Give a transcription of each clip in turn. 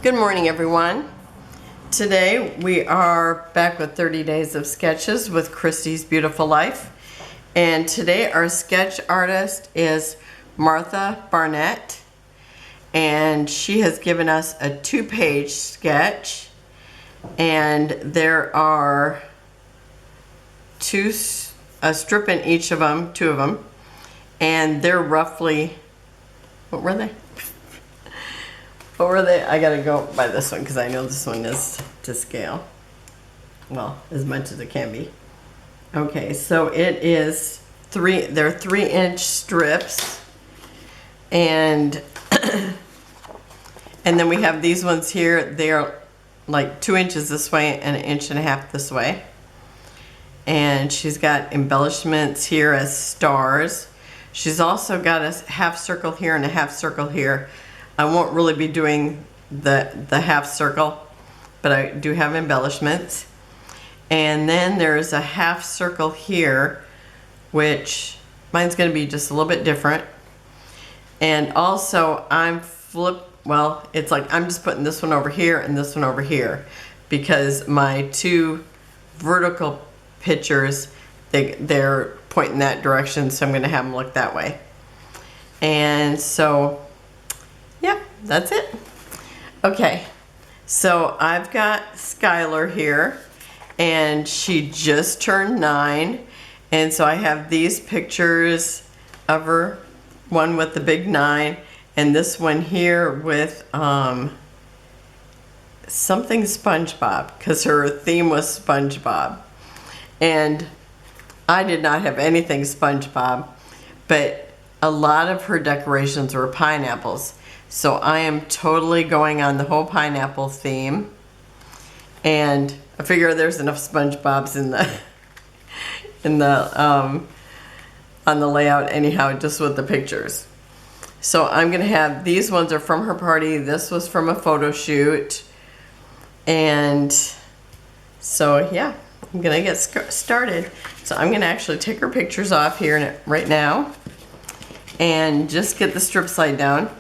Good morning, everyone. Today we are back with 30 Days of Sketches with Christy's Beautiful Life. And today our sketch artist is Martha Barnett. And she has given us a 2-page sketch. And there are a strip in each of them, 2 of them. And they're roughly, what were they? What were they? I gotta go by this one because I know this one is to scale. Well, as much as it can be. Okay, so it is they're 3-inch strips. And and then we have these ones here. They are like 2 inches this way and 1.5 inches this way. And she's got embellishments here as stars. She's also got a half circle here and a half circle here. I won't really be doing the half circle, but I do have embellishments. And then there's a half circle here, which mine's going to be just a little bit different. And also it's like I'm just putting this one over here and this one over here because my 2 vertical pictures, they're pointing that direction, so I'm going to have them look that way. And so yeah, that's it. Okay, so I've got Skylar here, and she just turned 9, and so I have these pictures of her, one with the big 9, and this one here with something SpongeBob, because her theme was SpongeBob. And I did not have anything SpongeBob, but a lot of her decorations were pineapples. So I am totally going on the whole pineapple theme. And I figure there's enough SpongeBobs on the layout anyhow, just with the pictures. So I'm gonna have, these ones are from her party. This was from a photo shoot. And so yeah, I'm gonna get started. So I'm gonna actually take her pictures off here right now and just get the strips laid down.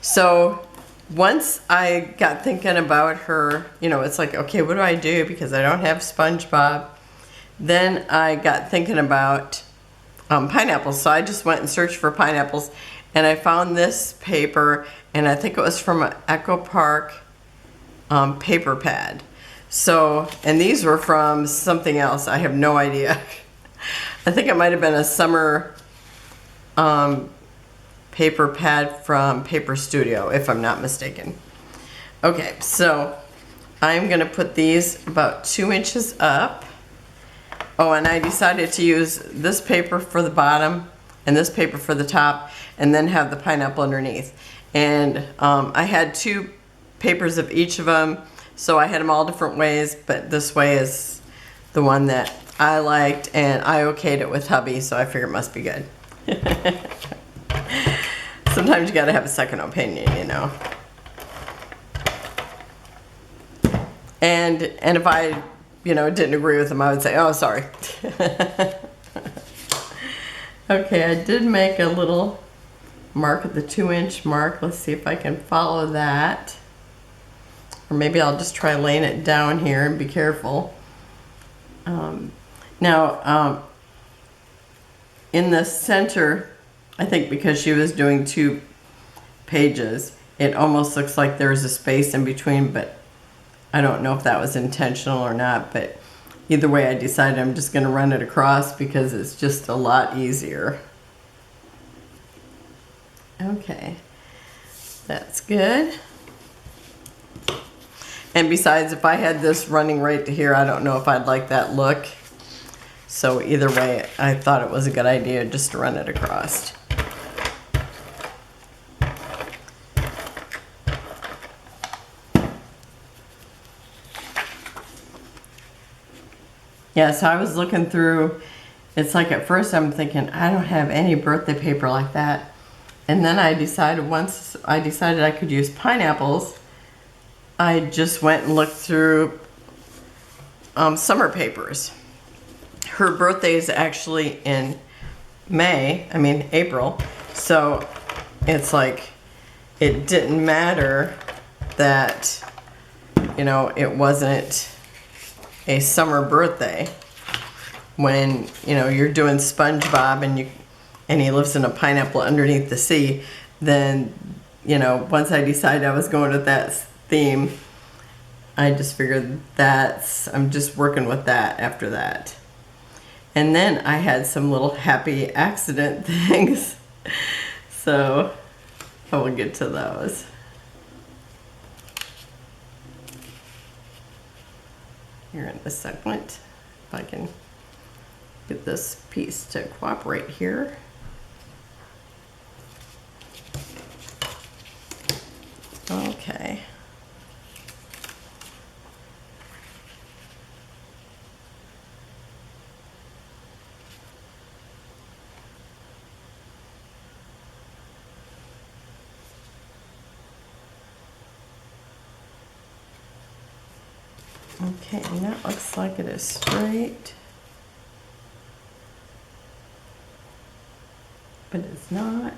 So once I got thinking about her, it's like, okay, what do I do? Because I don't have SpongeBob. Then I got thinking about pineapples. So I just went and searched for pineapples, and I found this paper, and I think it was from an Echo Park paper pad. So, and these were from something else. I have no idea. I think it might have been a summer paper pad from Paper Studio, if I'm not mistaken. Okay, so I'm gonna put these about 2 inches up. Oh, and I decided to use this paper for the bottom and this paper for the top, and then have the pineapple underneath. And I had 2 papers of each of them, so I had them all different ways, but this way is the one that I liked, and I okayed it with hubby, so I figured it must be good. Sometimes you gotta have a second opinion, And if I, didn't agree with them, I would say, oh, sorry. Okay, I did make a little mark at the 2-inch mark. Let's see if I can follow that. Or maybe I'll just try laying it down here and be careful. Now, in the center, I think because she was doing 2 pages, it almost looks like there's a space in between, but I don't know if that was intentional or not. But either way, I decided I'm just going to run it across because it's just a lot easier. Okay, that's good. And besides, if I had this running right to here, I don't know if I'd like that look. So either way, I thought it was a good idea just to run it across. Yeah, so I was looking through, it's like at first I'm thinking, I don't have any birthday paper like that. And then once I decided I could use pineapples, I just went and looked through summer papers. Her birthday is actually in April. So it's like, it didn't matter that you know, it wasn't a summer birthday when, you know, you're doing SpongeBob and he lives in a pineapple underneath the sea, then, you know, once I decided I was going with that theme, I just figured I'm just working with that after that. And then I had some little happy accident things. So I will get to those. Here in a second, if I can get this piece to cooperate here. Okay. Okay, and that looks like it is straight, but it's not.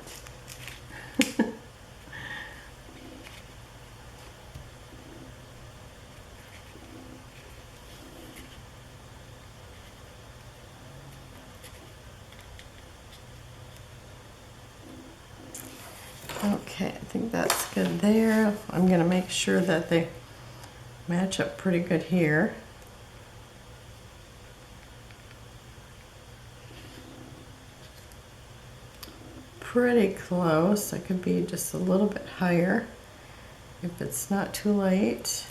Okay, I think that's good there. I'm gonna make sure that they match up pretty good here. Pretty close. I could be just a little bit higher if it's not too late.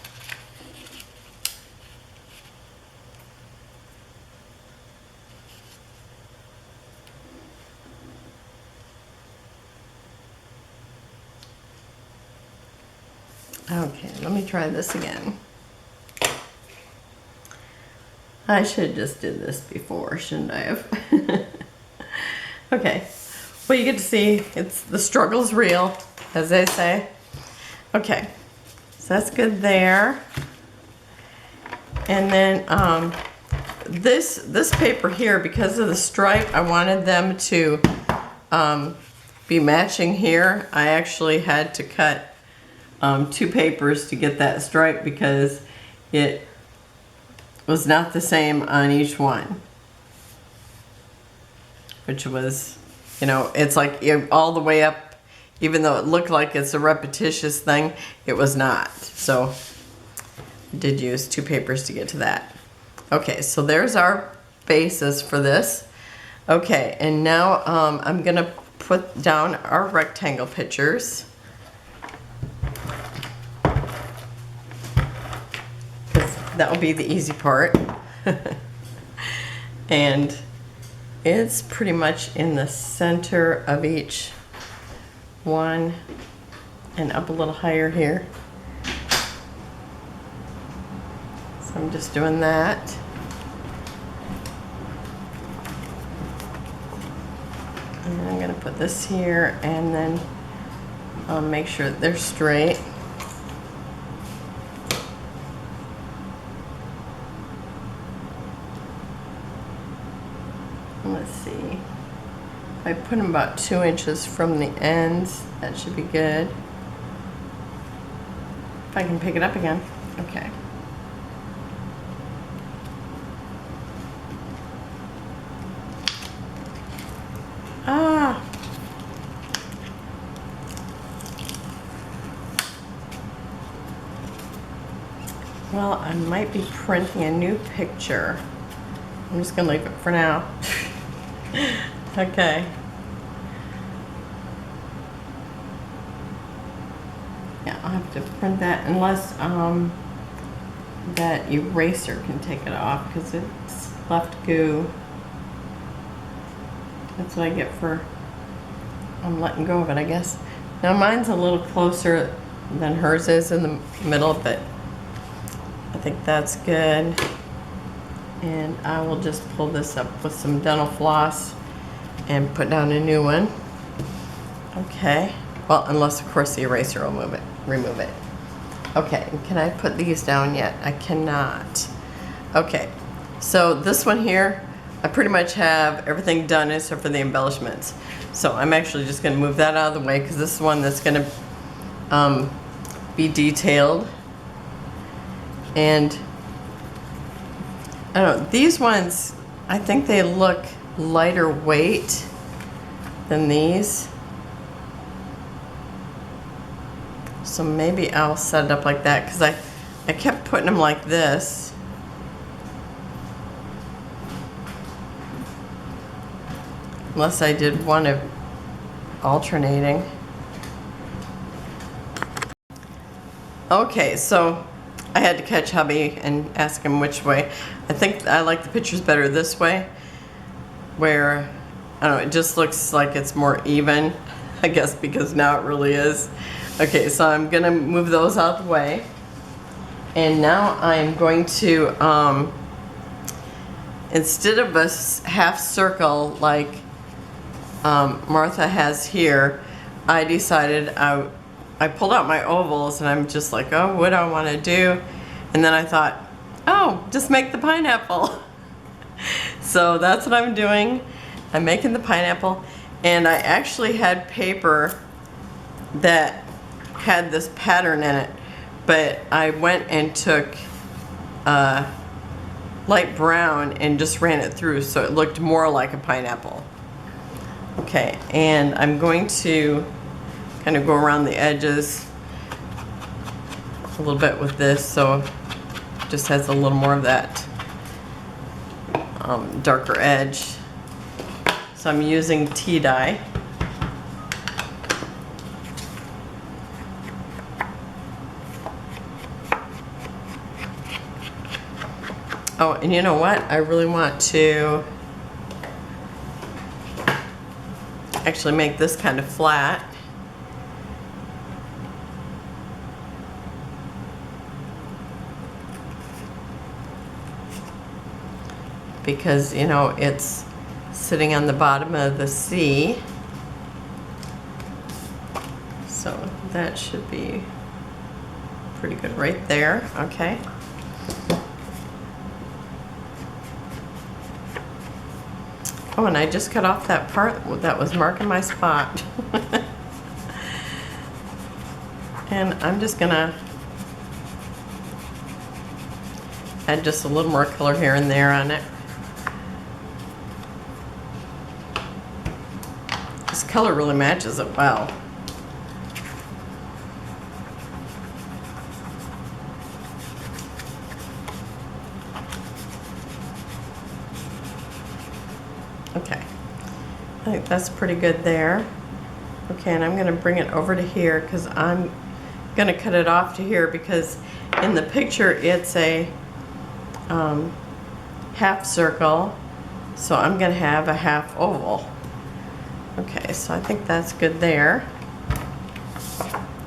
Okay, let me try this again. I should just did this before, shouldn't I have? Okay, well, you get to see the struggle's real, as they say. Okay, so that's good there. And then this paper here, because of the stripe, I wanted them to be matching here. I actually had to cut 2 papers to get that stripe because it was not the same on each one, which was, you know, it's like all the way up, even though it looked like it's a repetitious thing, it was not. So I did use 2 papers to get to that. Okay, so there's our basis for this. Okay, and now I'm gonna put down our rectangle pictures. That will be the easy part. And it's pretty much in the center of each one and up a little higher here. So I'm just doing that. And I'm going to put this here and then make sure that they're straight. Let's see. If I put them about 2 inches from the ends, that should be good. If I can pick it up again. Okay. Ah! Well, I might be printing a new picture. I'm just gonna leave it for now. Okay. Yeah, I'll have to print that unless that eraser can take it off because it's left goo. That's what I get for letting go of it, I guess. Now mine's a little closer than hers is in the middle, but I think that's good. And I will just pull this up with some dental floss and put down a new one. Okay. Well, unless of course the eraser will remove it. Okay, can I put these down yet? I cannot. Okay, so this one here, I pretty much have everything done except for the embellishments. So I'm actually just gonna move that out of the way because this is one that's gonna be detailed. And I don't know, these ones, I think they look lighter weight than these. So maybe I'll set it up like that, because I kept putting them like this. Unless I did one of alternating. Okay, so I had to catch hubby and ask him which way. I think I like the pictures better this way, where, I don't know, it just looks like it's more even, I guess, because now it really is. Okay, so I'm gonna move those out the way. And now I'm going to, instead of a half circle like Martha has here, I decided I pulled out my ovals and I'm just like, oh, what do I want to do? And then I thought, oh, just make the pineapple. So that's what I'm doing. I'm making the pineapple, and I actually had paper that had this pattern in it, but I went and took light brown and just ran it through so it looked more like a pineapple. Okay, and I'm going to kind of go around the edges a little bit with this, so it just has a little more of that darker edge. So I'm using tea dye. Oh, and you know what? I really want to actually make this kind of flat. Because, you know, it's sitting on the bottom of the sea. So that should be pretty good right there. Okay. Oh, and I just cut off that part that was marking my spot. And I'm just gonna add just a little more color here and there on it. This color really matches it well. Okay, I think that's pretty good there. Okay, and I'm going to bring it over to here because I'm going to cut it off to here, because in the picture it's a half circle, so I'm going to have a half oval. Okay, so I think that's good there.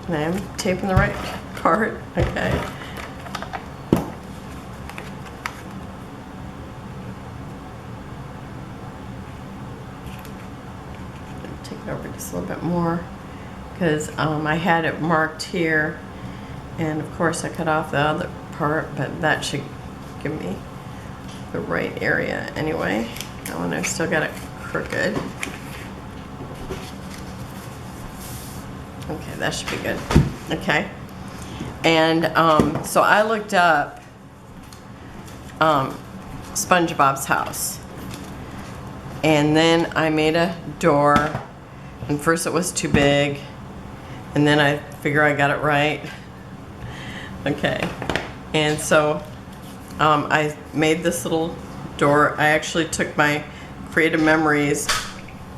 And I'm taping the right part. Okay. Take it over just a little bit more, because I had it marked here, and of course I cut off the other part, but that should give me the right area anyway. That one I've still got it crooked. Okay, that should be good. Okay, and so I looked up SpongeBob's house, and then I made a door, and first it was too big, and then I figure I got it right. Okay, and so I made this little door. I actually took my Creative Memories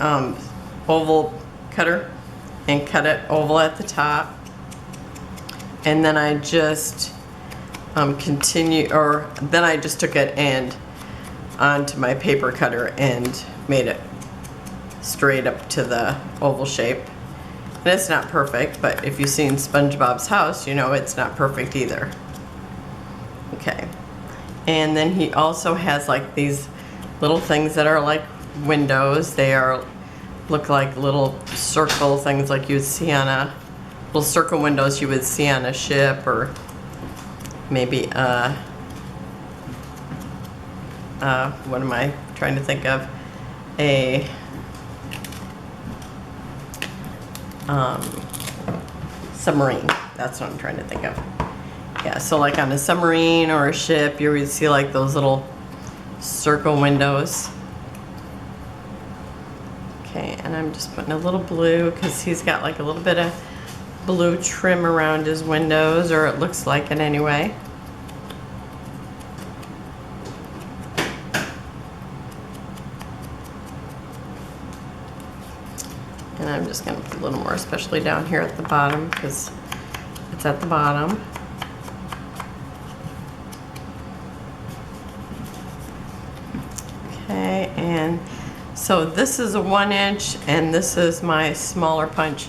oval cutter and cut it oval at the top, and then I just then I just took it and onto my paper cutter and made it straight up to the oval shape. And it's not perfect, but if you've seen SpongeBob's house, you know it's not perfect either. Okay, and then he also has like these little things that are like windows. They look like little circle things like you would see on a little circle windows you would see on a ship, or maybe what am I trying to think of? A submarine. That's what I'm trying to think of. Yeah, so like on a submarine or a ship, you would see like those little circle windows. Okay, and I'm just putting a little blue because he's got like a little bit of blue trim around his windows, or it looks like it anyway. And I'm just going to put a little more, especially down here at the bottom because it's at the bottom. Okay, and so this is a 1-inch and this is my smaller punch.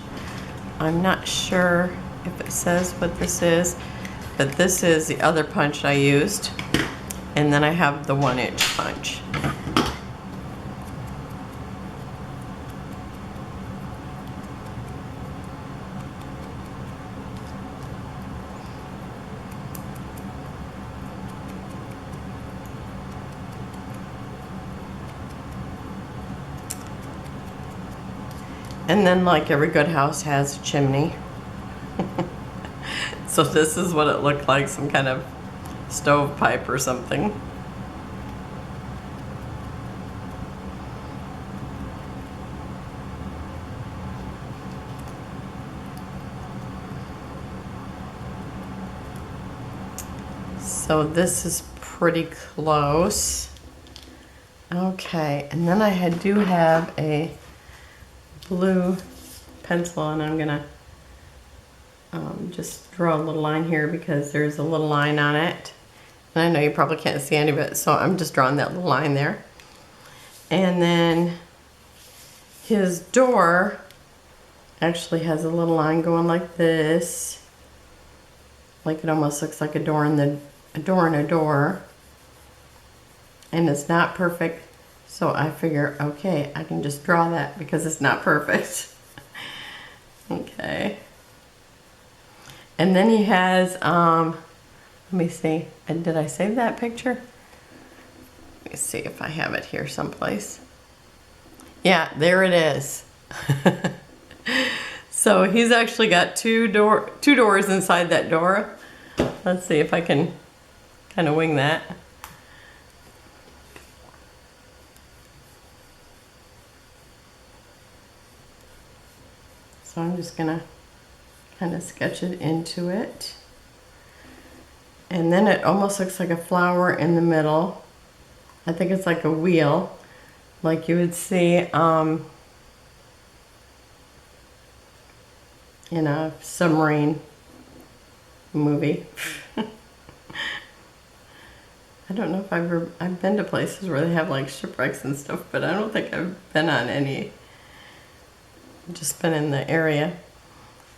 I'm not sure if it says what this is, but this is the other punch I used. And then I have the 1-inch punch. And then, like every good house has a chimney. So this is what it looked like, some kind of stovepipe or something. So this is pretty close. Okay, and then I do have a blue pencil, and I'm gonna just draw a little line here because there's a little line on it, and I know you probably can't see any of it, so I'm just drawing that little line there. And then his door actually has a little line going like this, like it almost looks like a door in a door, and it's not perfect. So I figure, okay, I can just draw that because it's not perfect. Okay. And then he has, let me see, did I save that picture? Let me see if I have it here someplace. Yeah, there it is. So he's actually got two doors inside that door. Let's see if I can kind of wing that. So I'm just gonna kind of sketch it into it. And then it almost looks like a flower in the middle. I think it's like a wheel, like you would see in a submarine movie. I don't know if I've been to places where they have like shipwrecks and stuff, but I don't think I've been on any. Just been in the area.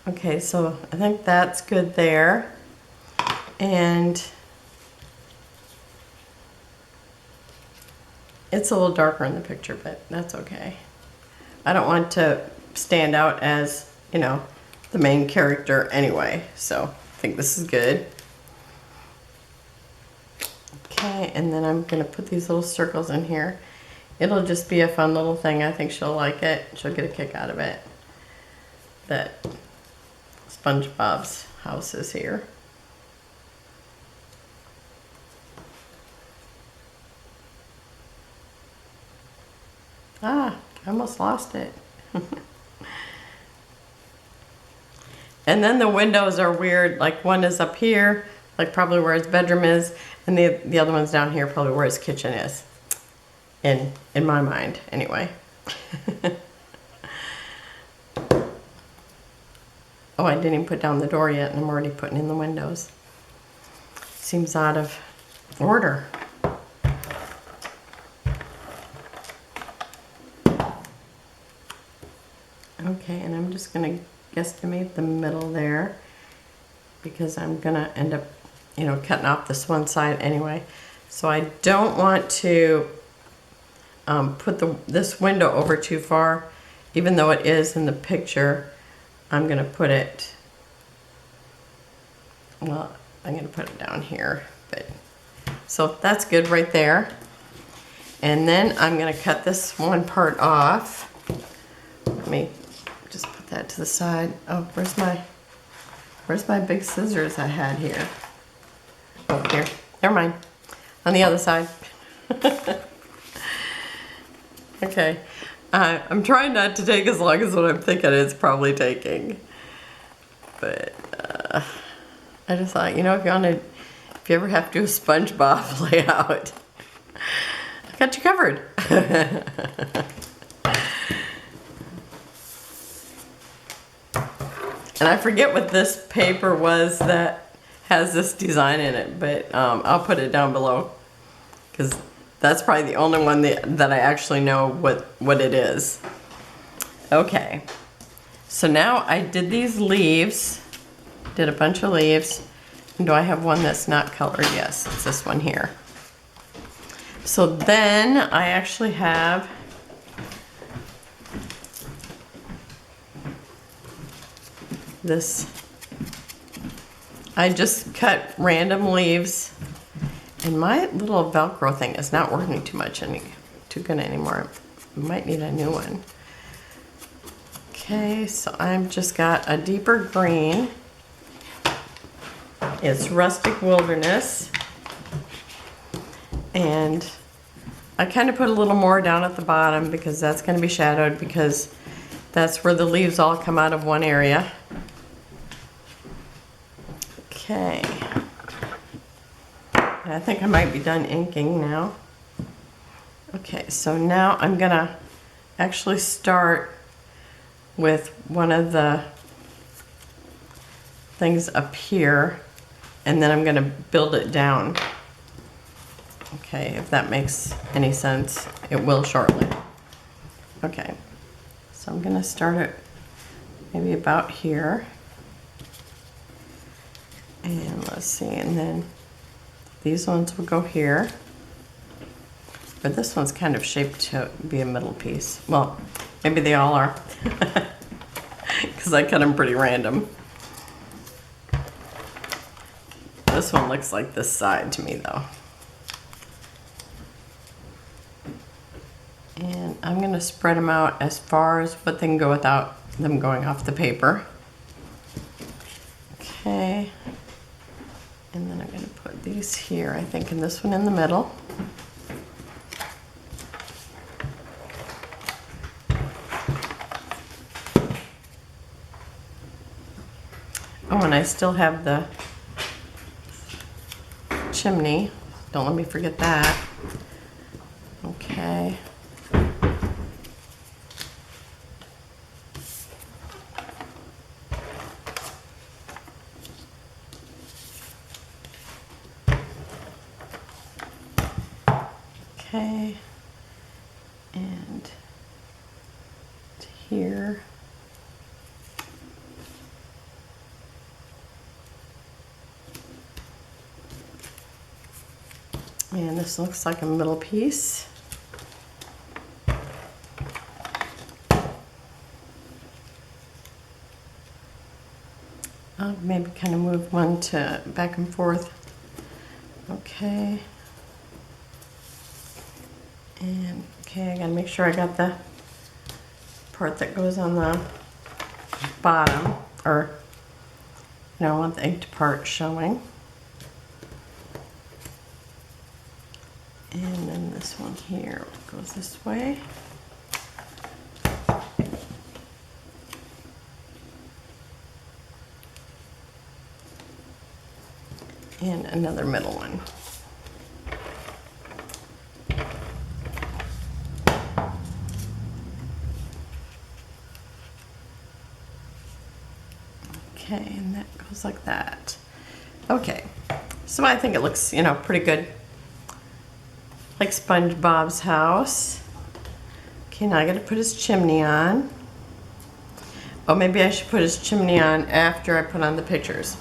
Okay, so I think that's good there. And it's a little darker in the picture, but that's okay. I don't want to stand out as, you know, the main character anyway, so I think this is good. Okay, and then I'm gonna put these little circles in here. It'll just be a fun little thing. I think she'll like it. She'll get a kick out of it. That SpongeBob's house is here. Ah, I almost lost it. And then the windows are weird. Like one is up here, like probably where his bedroom is, and the other one's down here, probably where his kitchen is. In my mind, anyway. Oh, I didn't even put down the door yet, and I'm already putting in the windows. Seems out of order. Okay, and I'm just gonna guesstimate the middle there because I'm gonna end up, you know, cutting off this one side anyway. So I don't want to put this window over too far, even though it is in the picture. I'm gonna put it, well, I'm gonna put it down here, but so that's good right there. And then I'm gonna cut this one part off. Let me just put that to the side. Oh, where's my big scissors I had here? Oh, here. Never mind. On the other side. Okay. I'm trying not to take as long as what I'm thinking it's probably taking. But I just thought, you know, if you ever have to do a SpongeBob layout, I got you covered. And I forget what this paper was that has this design in it, but I'll put it down below because that's probably the only one that I actually know what it is. Okay, so now I did these leaves, did a bunch of leaves. And do I have one that's not colored? Yes, it's this one here. So then I actually have this. I just cut random leaves, and my little Velcro thing is not working too good anymore. I might need a new one. Okay, so I've just got a deeper green. It's Rustic Wilderness, and I kind of put a little more down at the bottom because that's going to be shadowed, because that's where the leaves all come out of one area. Okay, I think I might be done inking now. Okay, so now I'm gonna actually start with one of the things up here, and then I'm gonna build it down. Okay, if that makes any sense, it will shortly. Okay, so I'm gonna start it maybe about here. And let's see, and then these ones will go here. But this one's kind of shaped to be a middle piece. Well, maybe they all are, because I cut them pretty random. This one looks like this side to me though. And I'm gonna spread them out as far as what they can go without them going off the paper. Okay. And then I'm going to put these here, I think, and this one in the middle. Oh, and I still have the chimney. Don't let me forget that. Okay. Okay, and to here. And this looks like a middle piece. I'll maybe kind of move one to back and forth. Okay. And okay, I gotta make sure I got the part that goes on the bottom, or you know, I want the inked part showing. And then this one here goes this way. And another middle one. Okay, and that goes like that. Okay, so I think it looks, you know, pretty good. Like SpongeBob's house. Okay, now I gotta put his chimney on. Oh, maybe I should put his chimney on after I put on the pictures.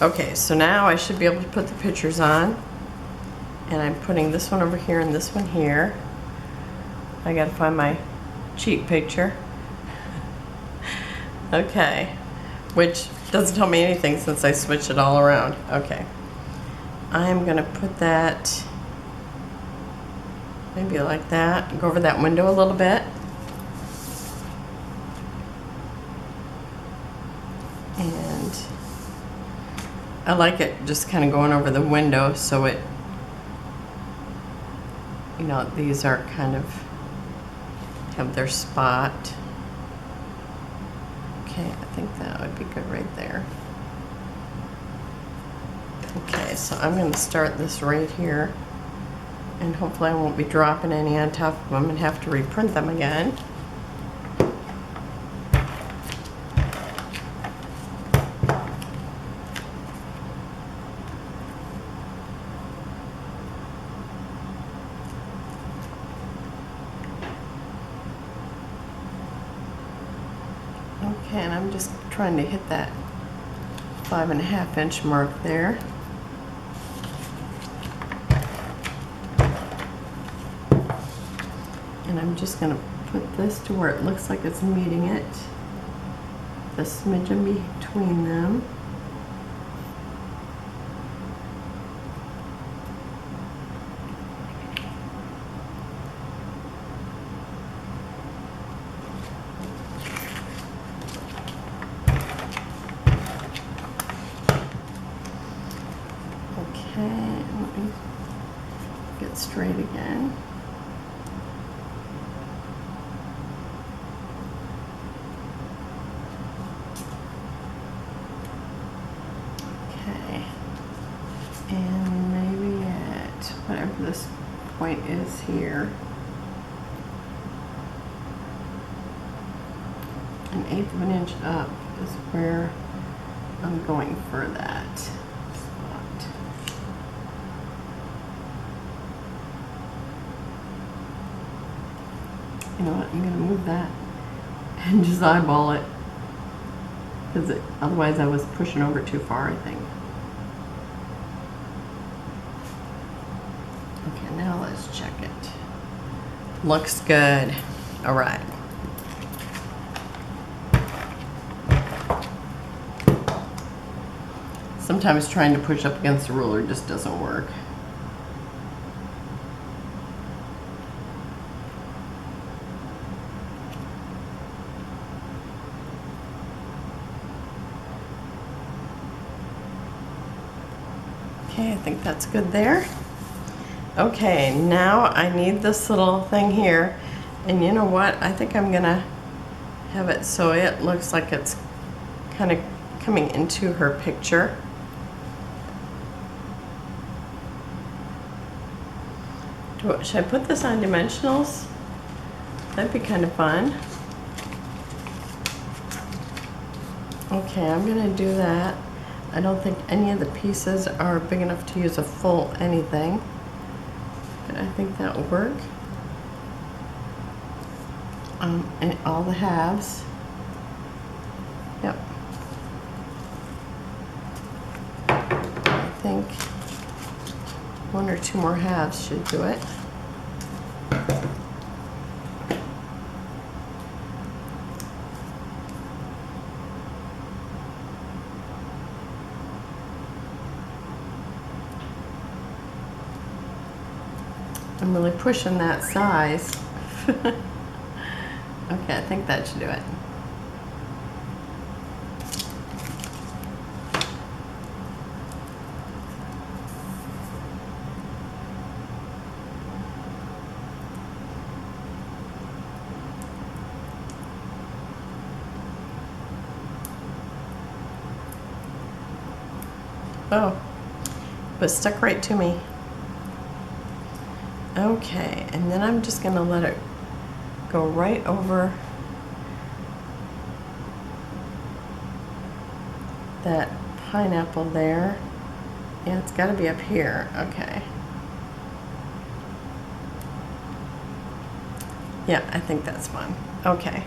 Okay, so now I should be able to put the pictures on. And I'm putting this one over here and this one here. I gotta find my cheap picture. Okay, which doesn't tell me anything since I switched it all around. Okay, I'm gonna put that maybe like that. Go over that window a little bit. And I like it just kind of going over the window so it, you know, these are kind of have their spot. Okay, I think that would be good right there. Okay, so I'm going to start this right here, and hopefully I won't be dropping any on top of them and have to reprint them again. Okay, and I'm just trying to hit that 5.5 inch mark there. And I'm just going to put this to where it looks like it's meeting it. The smidgen between them. Okay, let me get straight again. Okay, and maybe at whatever this point is here, 1/8 of an inch up is where I'm going for that spot. You know what, I'm going to move that and just eyeball it, because otherwise I was pushing over too far, I think. Okay, now let's check it. Looks good. All right. Sometimes trying to push up against the ruler just doesn't work. Okay, I think that's good there. Okay, now I need this little thing here, and you know what? I think I'm gonna have it so it looks like it's kind of coming into her picture. Should I put this on dimensionals? That'd be kind of fun. Okay, I'm gonna do that. I don't think any of the pieces are big enough to use a full anything, but I think that will work. And all the halves. Yep. I think 1 or 2 more halves should do it. I'm really pushing that size. Okay, I think that should do it. Oh, but stuck right to me. Okay, and then I'm just gonna let it go right over that pineapple there. Yeah, it's gotta be up here, okay. Yeah, I think that's fine, okay.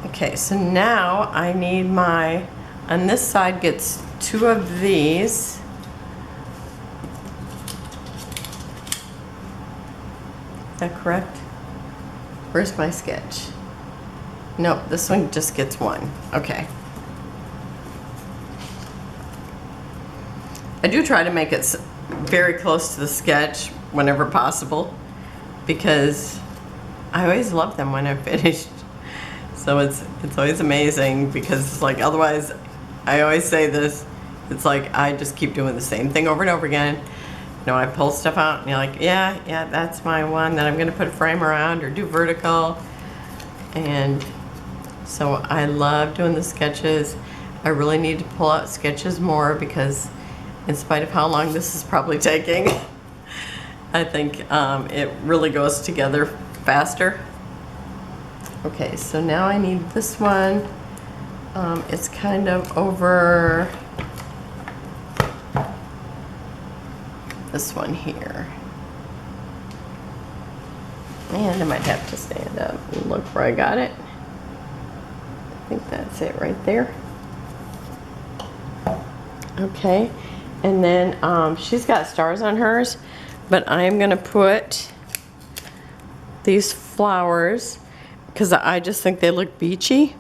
Okay, so now I need my, on this side gets 2 of these. Is that correct? Where's my sketch? Nope, this one just gets 1. Okay. I do try to make it very close to the sketch whenever possible, because I always love them when I'm finished. So it's always amazing, because it's like otherwise I always say this. It's like I just keep doing the same thing over and over again. You know, I pull stuff out and you're like, yeah, that's my one that I'm gonna put a frame around or do vertical. And so I love doing the sketches. I really need to pull out sketches more because in spite of how long this is probably taking, I think it really goes together faster. Okay, so now I need this one. It's kind of over this one here. And I might have to stand up and look where I got it. I think that's it right there. Okay, and then she's got stars on hers, but I'm gonna put these flowers because I just think they look beachy.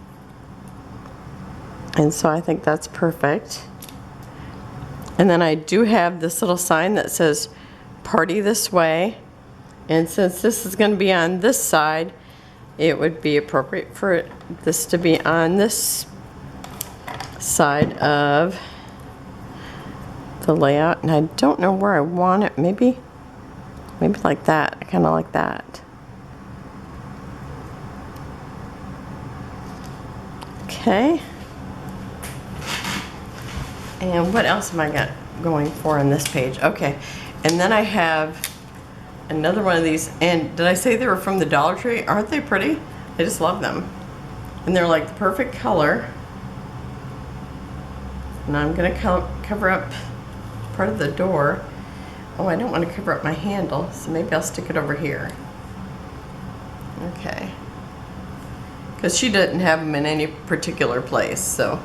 And so I think that's perfect. And then I do have this little sign that says party this way. And since this is going to be on this side, it would be appropriate for this to be on this side of the layout. And I don't know where I want it. Maybe like that. I kind of like that. Okay. And what else am I got going for on this page? Okay, and then I have another one of these. And did I say they were from the Dollar Tree? Aren't they pretty? I just love them. And they're like the perfect color. And I'm gonna cover up part of the door. Oh, I don't want to cover up my handle, so maybe I'll stick it over here. Okay. Because she didn't have them in any particular place, so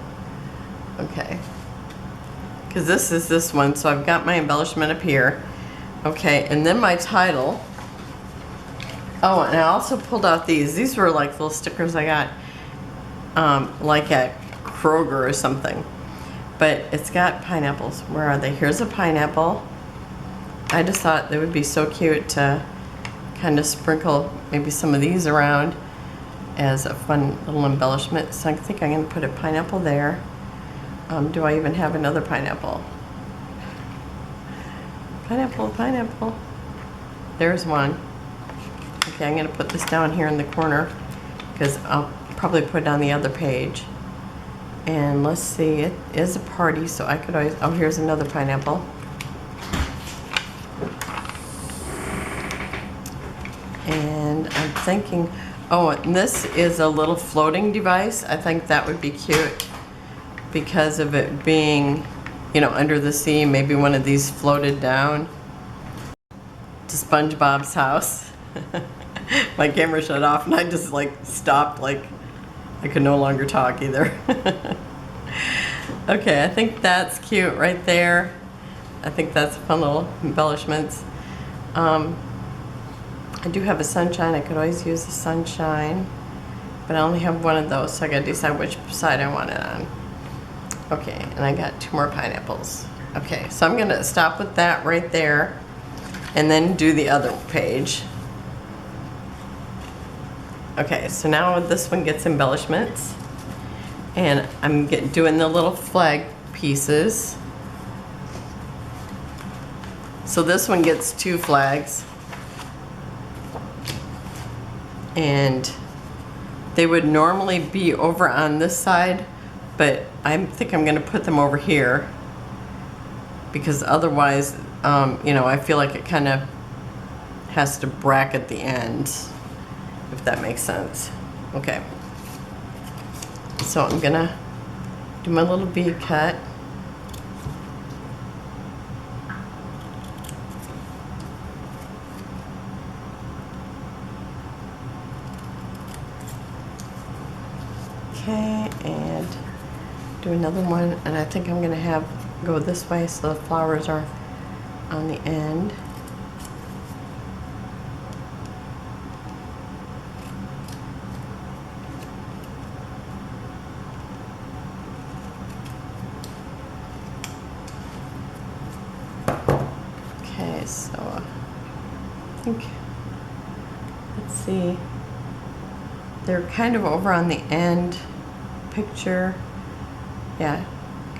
okay. Because this is this one, so I've got my embellishment up here. Okay, and then my title. Oh, and I also pulled out these. These were like little stickers I got like at Kroger or something. But it's got pineapples. Where are they? Here's a pineapple. I just thought they would be so cute to kind of sprinkle maybe some of these around as a fun little embellishment. So I think I'm going to put a pineapple there. Do I even have another pineapple? Pineapple. There's one. Okay, I'm going to put this down here in the corner because I'll probably put it on the other page. And let's see, it is a party, so I could always, oh, here's another pineapple. And I'm thinking, oh, and this is a little floating device. I think that would be cute because of it being, you know, under the sea. Maybe one of these floated down to SpongeBob's house. My camera shut off and I just like stopped, like I could no longer talk either. Okay, I think that's cute right there. I think that's fun little embellishments. I do have a sunshine. I could always use the sunshine, but I only have one of those, so I gotta decide which side I want it on. Okay, and I got 2 more pineapples. Okay, so I'm gonna stop with that right there and then do the other page. Okay, so now this one gets embellishments and I'm doing the little flag pieces. So this one gets 2 flags and they would normally be over on this side, but I think I'm going to put them over here because otherwise, you know, I feel like it kind of has to bracket the ends, if that makes sense. Okay. So I'm going to do my little bead cut. Okay, and do another one, and I think I'm going to go this way so the flowers are on the end. Okay, so I think, let's see, they're kind of over on the end picture. Yeah,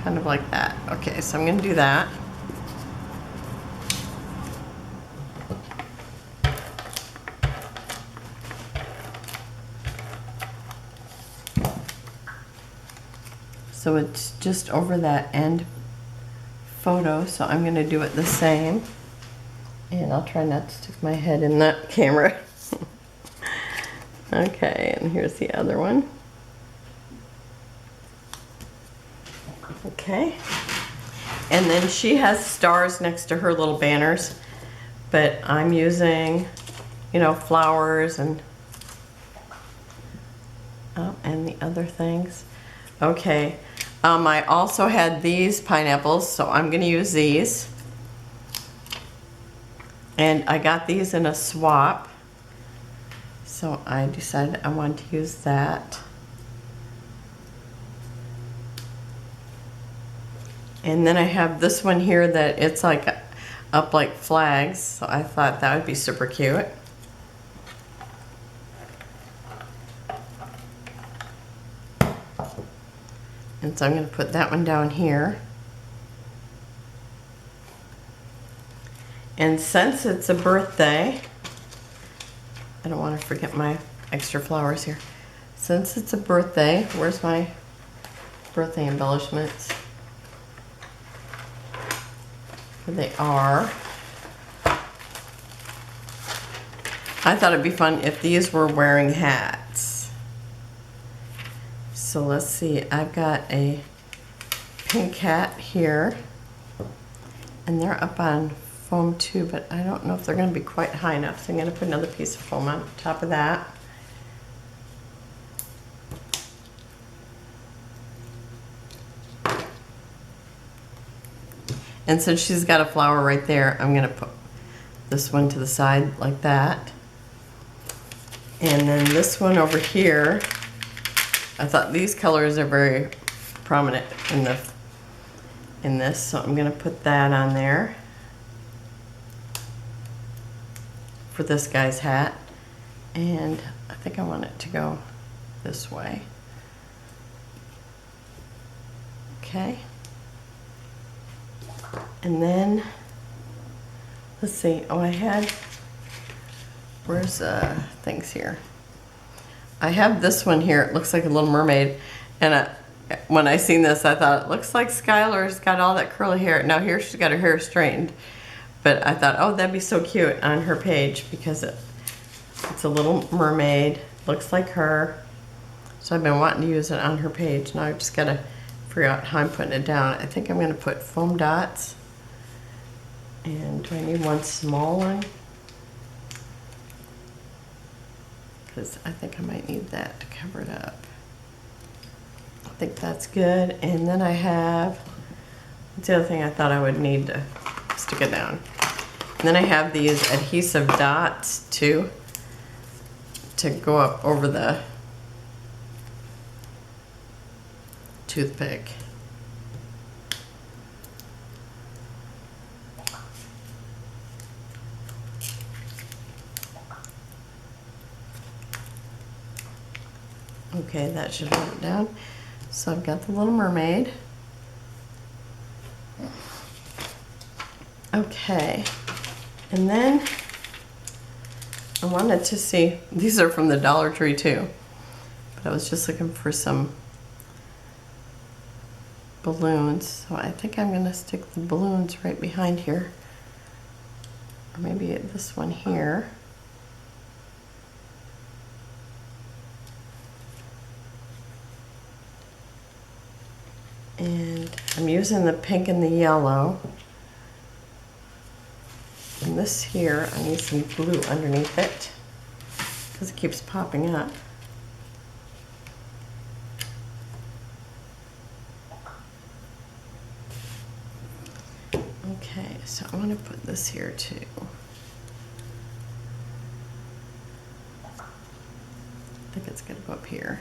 kind of like that. Okay, so I'm going to do that. So it's just over that end photo, so I'm going to do it the same. And I'll try not to stick my head in that camera. Okay, and here's the other one. Okay. And then she has stars next to her little banners, but I'm using, you know, flowers and the other things. Okay. I also had these pineapples, so I'm going to use these. And I got these in a swap, so I decided I wanted to use that. And then I have this one here that it's like up like flags, so I thought that would be super cute. And so I'm going to put that one down here. And since it's a birthday, I don't want to forget my extra flowers here. Since it's a birthday, where's my birthday embellishments? Here they are. I thought it'd be fun if these were wearing hats. So let's see, I've got a pink hat here, and they're up on foam too, but I don't know if they're going to be quite high enough, so I'm going to put another piece of foam on top of that. And since she's got a flower right there, I'm going to put this one to the side like that. And then this one over here, I thought these colors are very prominent in this, so I'm going to put that on there for this guy's hat. And I think I want it to go this way. Okay. And then, let's see, oh, I had, where's things here? I have this one here, it looks like a little mermaid, and when I seen this I thought it looks like Skylar's got all that curly hair. Now here she's got her hair straightened, but I thought, oh, that'd be so cute on her page because it's a little mermaid, looks like her. So I've been wanting to use it on her page. Now I've just got to figure out how I'm putting it down. I think I'm going to put foam dots. And do I need one small one? Because I think I might need that to cover it up. I think that's good. And then I have, what's the other thing I thought I would need to stick it down? And then I have these adhesive dots too, to go up over the toothpick. Okay, that should hold it down. So I've got the little mermaid. Okay, and then I wanted to see, these are from the Dollar Tree too, but I was just looking for some balloons. So I think I'm gonna stick the balloons right behind here. Or maybe this one here. And I'm using the pink and the yellow. And this here, I need some glue underneath it because it keeps popping up. Okay, so I want to put this here too. I think it's going to go up here.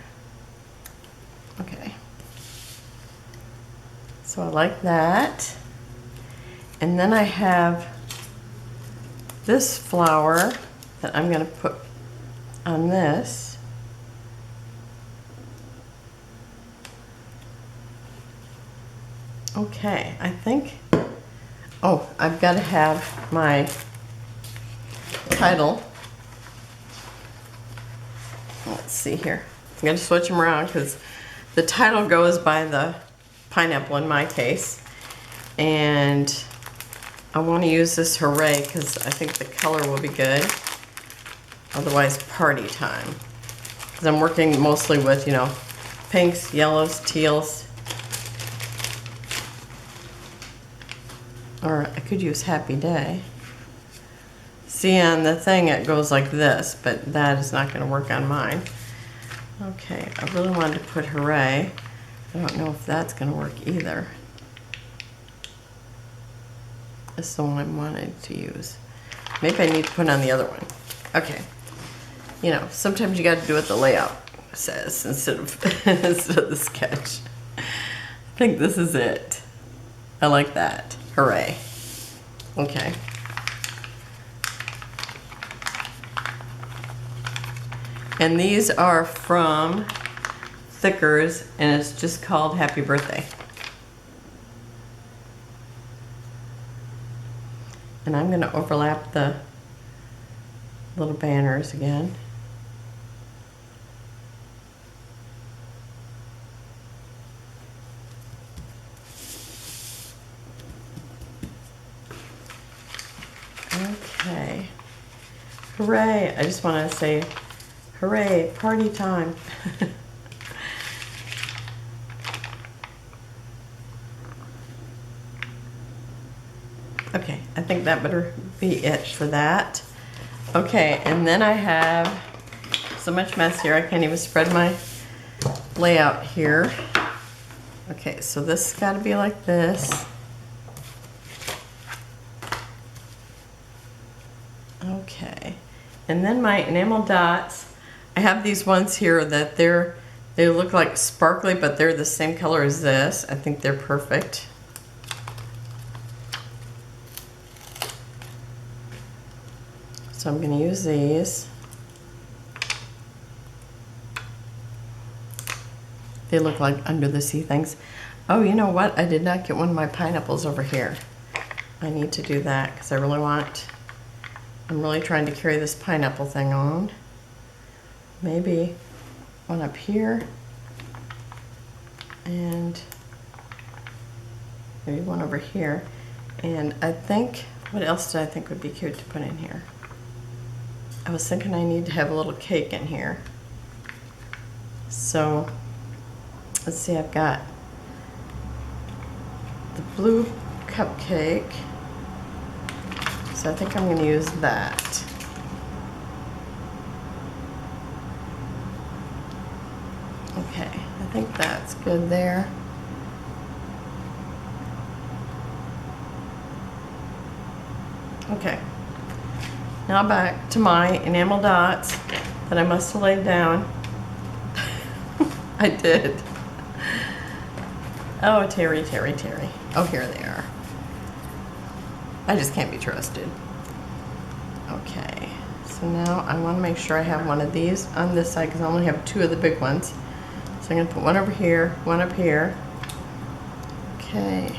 Okay. So I like that. And then I have this flower that I'm going to put on this. Okay, I think, oh, I've got to have my title. Let's see here. I'm going to switch them around because the title goes by the pineapple in my case. And I want to use this Hooray because I think the color will be good. Otherwise, party time. Because I'm working mostly with, you know, pinks, yellows, teals. Or I could use Happy Day. See, on the thing it goes like this, but that is not going to work on mine. Okay, I really wanted to put Hooray. I don't know if that's going to work either. This is the one I wanted to use. Maybe I need to put on the other one. Okay. You know, sometimes you got to do what the layout says instead of, instead of the sketch. I think this is it. I like that. Hooray. Okay. And these are from Thickers, and it's just called Happy Birthday. And I'm going to overlap the little banners again. Okay. Hooray. I just want to say, hooray, party time. Okay, I think that better be it for that. Okay, and then I have so much mess here, I can't even spread my layout here. Okay, so this has got to be like this. Okay, and then my enamel dots, I have these ones here that they look like sparkly, but they're the same color as this. I think they're perfect. So I'm going to use these. They look like under the sea things. Oh, you know what? I did not get one of my pineapples over here. I need to do that because I really want, I'm really trying to carry this pineapple thing on. Maybe one up here and maybe one over here. And I think, what else did I think would be cute to put in here? I was thinking I need to have a little cake in here. So let's see, I've got the blue cupcake. So I think I'm going to use that. Okay, I think that's good there. Okay. Now back to my enamel dots that I must have laid down. I did. Oh, Terry. Oh, here they are. I just can't be trusted. Okay, so now I want to make sure I have one of these on this side because I only have two of the big ones. So I'm going to put one over here, one up here. Okay.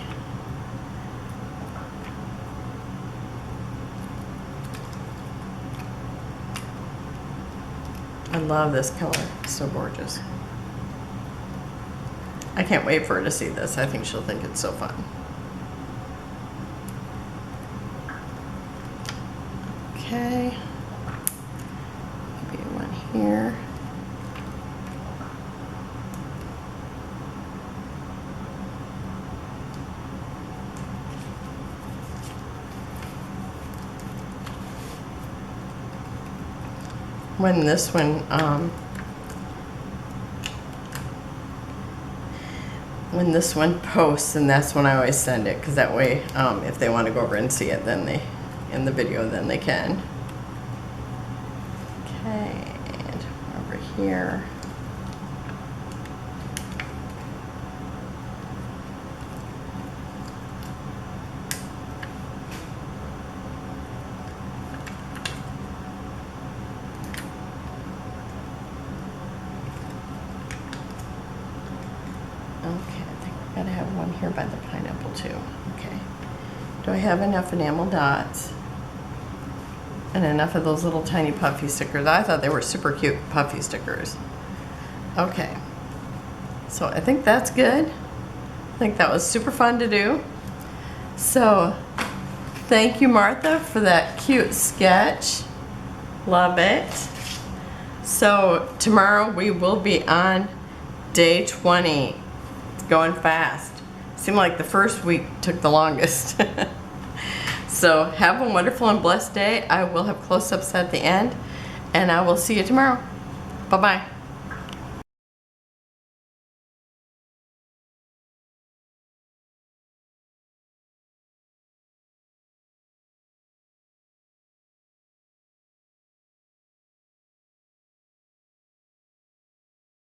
I love this color, it's so gorgeous. I can't wait for her to see this. I think she'll think it's so fun. Okay, maybe one here. When this one posts, and that's when I always send it, because that way if they want to go over and see it, then they in the video, then they can. Okay, and over here. Okay, I think I gotta have one here by the pineapple. too. Okay. Do I have enough enamel dots? And enough of those little tiny puffy stickers. I thought they were super cute puffy stickers. Okay. So I think that's good. I think that was super fun to do. So thank you, Martha, for that cute sketch. Love it. So tomorrow we will be on day 20. It's going fast. Seemed like the first week took the longest. So have a wonderful and blessed day. I will have close-ups at the end, and I will see you tomorrow. Bye-bye.